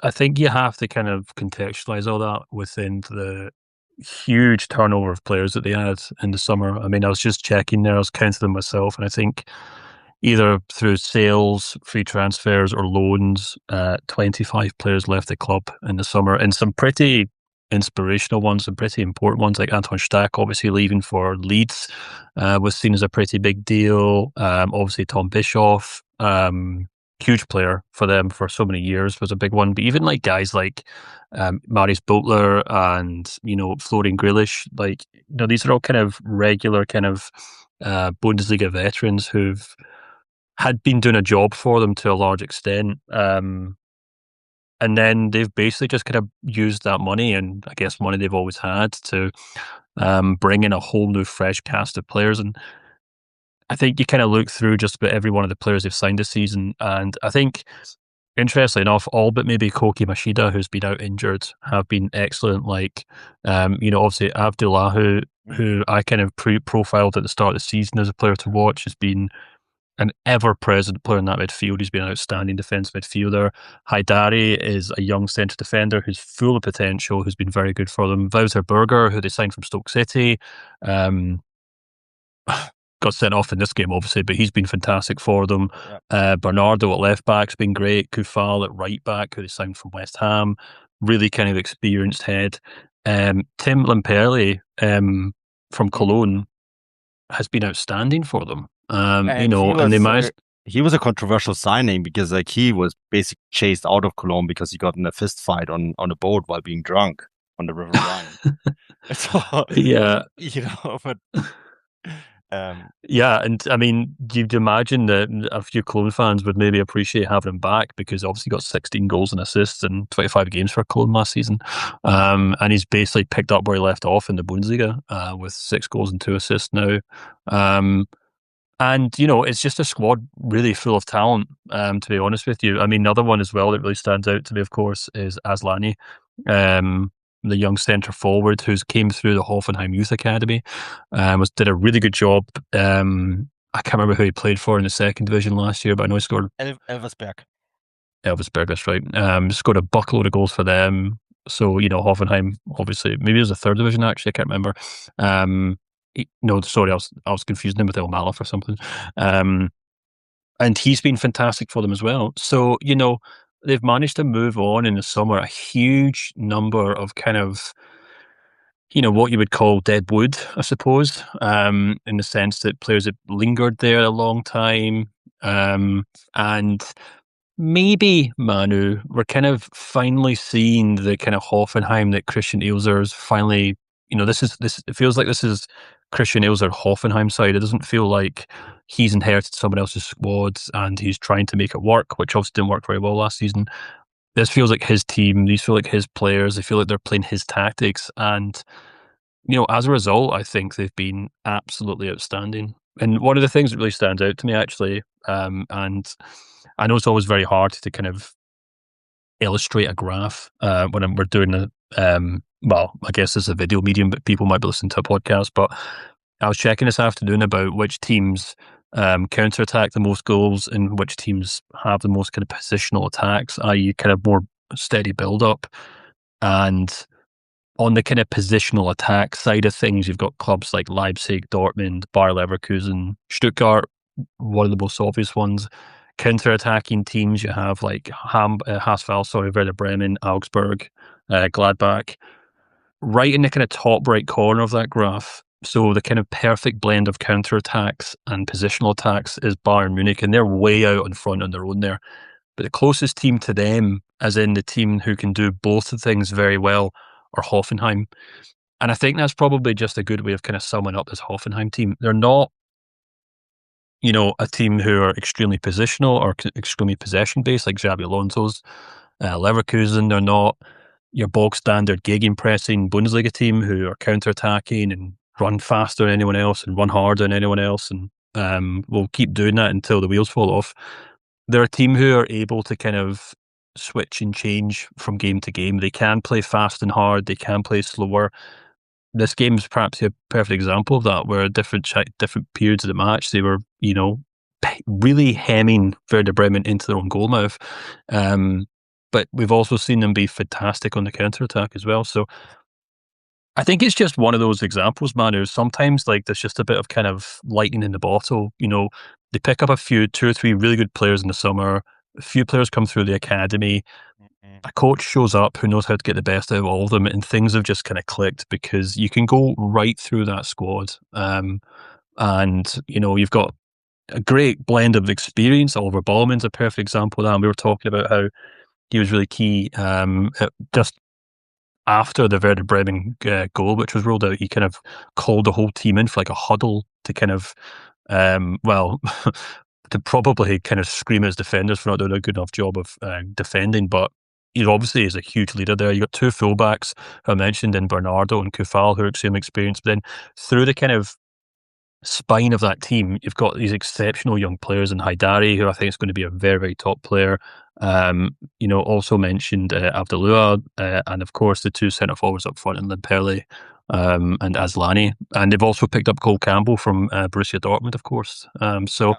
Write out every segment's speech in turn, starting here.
I think you have to kind of contextualize all that within the huge turnover of players that they had in the summer. I mean, I was just checking there, I was counting them myself, and I think either through sales, free transfers, or loans, 25 players left the club in the summer, and some pretty inspirational ones, some pretty important ones, like Anton Stach, obviously leaving for Leeds, was seen as a pretty big deal. Obviously, Tom Bischoff, huge player for them for so many years, was a big one. But even like guys like Marius Bülter and Florian Grillitsch, like these are all kind of regular kind of Bundesliga veterans who've had been doing a job for them to a large extent. And then they've basically just kind of used that money, and I guess money they've always had, to bring in a whole new fresh cast of players. And I think you kind of look through just about every one of the players they've signed this season, and I think, interestingly enough, all but maybe Koki Mashida, who's been out injured, have been excellent. Like, obviously Abdellah, who I kind of profiled at the start of the season as a player to watch, has been an ever-present player in that midfield. He's been an outstanding defensive midfielder. Haidari is a young centre defender who's full of potential, who's been very good for them. Wouter Berger, who they signed from Stoke City, got sent off in this game, obviously, but he's been fantastic for them. Yeah. Bernardo at left-back's been great. Kufal at right-back, who they signed from West Ham. Really kind of experienced head. Tim Lemperle from Cologne has been outstanding for them. He was a controversial signing because he was basically chased out of Cologne because he got in a fist fight on a boat while being drunk on the River Rhine. So, yeah, but yeah, and I mean, you'd imagine that a few Cologne fans would maybe appreciate having him back, because obviously he got 16 goals and assists in 25 games for Cologne last season, and he's basically picked up where he left off in the Bundesliga, with 6 goals and 2 assists now. And, it's just a squad really full of talent, to be honest with you. I mean, another one as well that really stands out to me, of course, is Aslani, the young centre forward who's came through the Hoffenheim Youth Academy, did a really good job. I can't remember who he played for in the second division last year, but I know he scored... Elversberg, that's right. Scored a buckload of goals for them. So, Hoffenheim, obviously, maybe it was the third division, actually, I can't remember. No, sorry, I was confusing him with El Malaf or something. And he's been fantastic for them as well. So, they've managed to move on in the summer a huge number of kind of, what you would call dead wood, I suppose, in the sense that players have lingered there a long time. And maybe, Manu, we're kind of finally seeing the kind of Hoffenheim that Christian Ilzer's finally... it feels like this is Christian Ilzer Hoffenheim side. It doesn't feel like he's inherited someone else's squad and he's trying to make it work, which obviously didn't work very well last season. This feels like his team. These feel like his players. They feel like they're playing his tactics. And, as a result, I think they've been absolutely outstanding. And one of the things that really stands out to me, actually, and I know it's always very hard to kind of illustrate a graph when we're doing the... well, I guess it's a video medium, but people might be listening to a podcast. But I was checking this afternoon about which teams counterattack the most goals and which teams have the most kind of positional attacks, i.e. kind of more steady build-up. And on the kind of positional attack side of things, you've got clubs like Leipzig, Dortmund, Bayer Leverkusen, Stuttgart, one of the most obvious ones. Counter-attacking teams, you have like Werder Bremen, Augsburg, Gladbach. Right in the kind of top right corner of that graph, so the kind of perfect blend of counter-attacks and positional attacks, is Bayern Munich, and they're way out in front on their own there. But the closest team to them, as in the team who can do both of things very well, are Hoffenheim. And I think that's probably just a good way of kind of summing up this Hoffenheim team. They're not, a team who are extremely positional or extremely possession-based like Xabi Alonso's Leverkusen. They're not your bog standard gegenpressing Bundesliga team who are counter-attacking and run faster than anyone else and run harder than anyone else, and will keep doing that until the wheels fall off. They're a team who are able to kind of switch and change from game to game. They can play fast and hard. They can play slower. This game is perhaps a perfect example of that, where different periods of the match, they were, really hemming Werder Bremen into their own goal mouth. but we've also seen them be fantastic on the counter-attack as well. So I think it's just one of those examples, Manu. Sometimes like there's just a bit of kind of lightning in the bottle. They pick up two or three really good players in the summer. A few players come through the academy. A coach shows up who knows how to get the best out of all of them, and things have just kind of clicked because you can go right through that squad. And you've got a great blend of experience. Oliver Ballman's a perfect example of that. And we were talking about how he was really key just after the Werder Bremen goal, which was ruled out. He kind of called the whole team in for like a huddle to kind of, to probably kind of scream at his defenders for not doing a good enough job of defending. But he obviously is a huge leader there. You got two fullbacks who I mentioned in Bernardo and Kufal who are extremely experienced. But then through the kind of spine of that team, you've got these exceptional young players in Haidari, who I think is going to be a very, very top player. Also mentioned Abdellah, and of course the two centre forwards up front in Lemperle and Aslani. And they've also picked up Cole Campbell from Borussia Dortmund, of course. So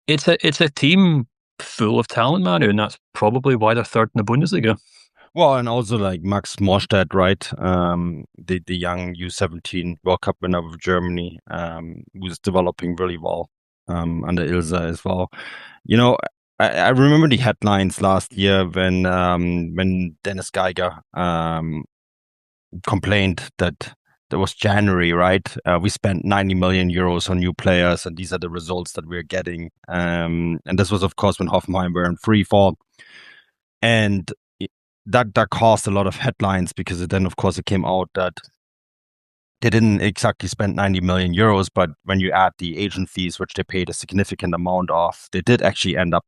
it's a team full of talent, Manu, and that's probably why they're third in the Bundesliga. Well, and also like Max Morstedt, right? The young U17 World Cup winner of Germany, who's developing really well under Ilzer as well. I remember the headlines last year when Dennis Geiger complained that there was January, right? We spent 90 million euros on new players, and these are the results that we're getting. And this was, of course, when Hoffenheim were in free fall. And that caused a lot of headlines because then, of course, it came out that they didn't exactly spend 90 million euros, but when you add the agent fees, which they paid a significant amount of, they did actually end up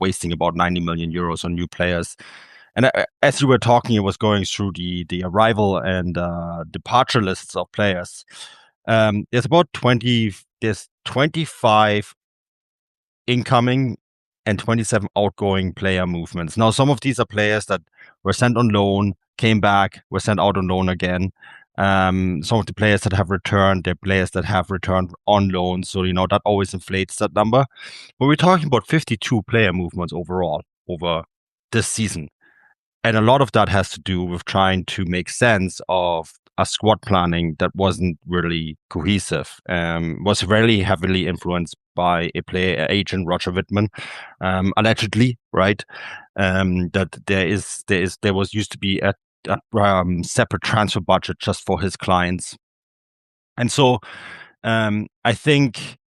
wasting about 90 million euros on new players. And as you were talking, it was going through the arrival and departure lists of players. There's 25 incoming and 27 outgoing player movements. Now, some of these are players that were sent on loan, came back, were sent out on loan again. Some of the players that have returned, they're players that have returned on loan. So, that always inflates that number. But we're talking about 52 player movements overall over this season. And a lot of that has to do with trying to make sense of a squad planning that wasn't really cohesive, was very heavily influenced by a player agent, Roger Wittmann, allegedly, right? That there used to be a separate transfer budget just for his clients. And so I think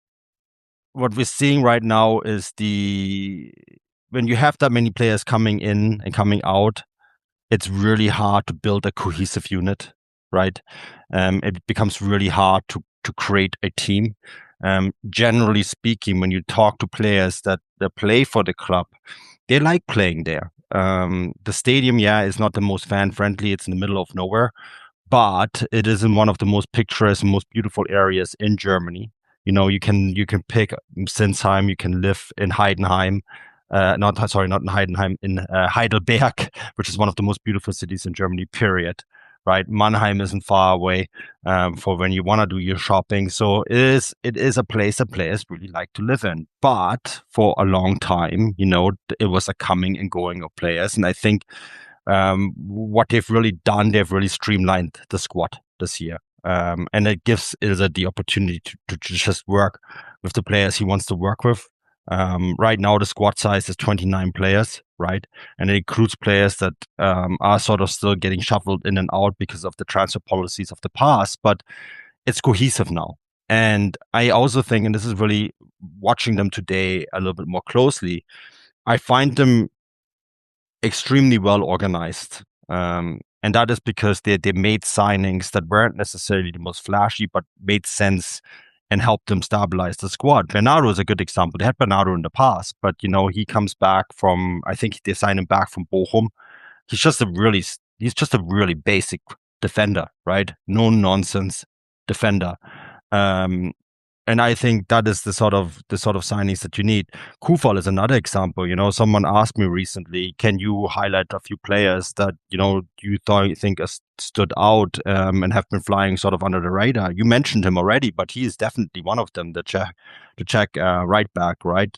what we're seeing right now is when you have that many players coming in and coming out, it's really hard to build a cohesive unit, right? It becomes really hard to create a team. Generally speaking, when you talk to players that play for the club, they like playing there. The stadium, is not the most fan-friendly. It's in the middle of nowhere, but it is in one of the most picturesque and most beautiful areas in Germany. You can pick Sinsheim, you can live in Heidenheim. Not in Heidenheim, in Heidelberg, which is one of the most beautiful cities in Germany, period. Right? Mannheim isn't far away for when you want to do your shopping. So it is a place that players really like to live in. But for a long time, it was a coming and going of players. And I think what they've really done, they've really streamlined the squad this year. And it gives Ilzer the opportunity to just work with the players he wants to work with. Right now, the squad size is 29 players, right? And it includes players that are sort of still getting shuffled in and out because of the transfer policies of the past, but it's cohesive now. And I also think, and this is really watching them today a little bit more closely, I find them extremely well organized. And that is because they made signings that weren't necessarily the most flashy, but made sense and help them stabilize the squad. Bernardo is a good example. They had Bernardo in the past, but he comes back from, I think they signed him back from Bochum. He's just a really basic defender, right? No nonsense defender. And I think that is the sort of signings that you need. Kufal is another example. Someone asked me recently, can you highlight a few players that you think stood out and have been flying sort of under the radar? You mentioned him already, but he is definitely one of them. The Czech right back, right?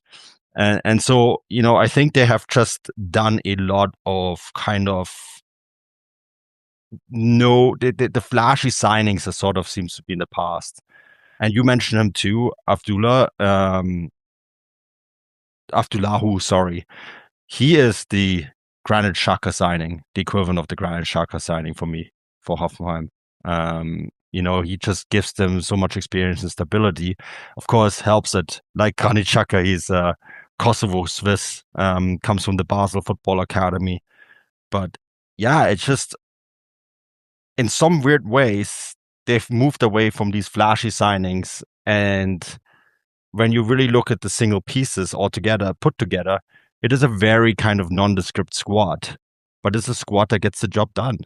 And so, I think they have just done a lot of kind of the flashy signings that sort of seems to be in the past. And you mentioned him too, Abdullahu, sorry. He is the Granit Xhaka signing, the equivalent of the Granit Xhaka signing for me, for Hoffenheim. He just gives them so much experience and stability. Of course, helps it. Like Granit Xhaka, he's Kosovo Swiss, comes from the Basel Football Academy. But yeah, it's just, in some weird ways, they've moved away from these flashy signings. And when you really look at the single pieces all together, put together, it is a very kind of nondescript squad. But it's a squad that gets the job done.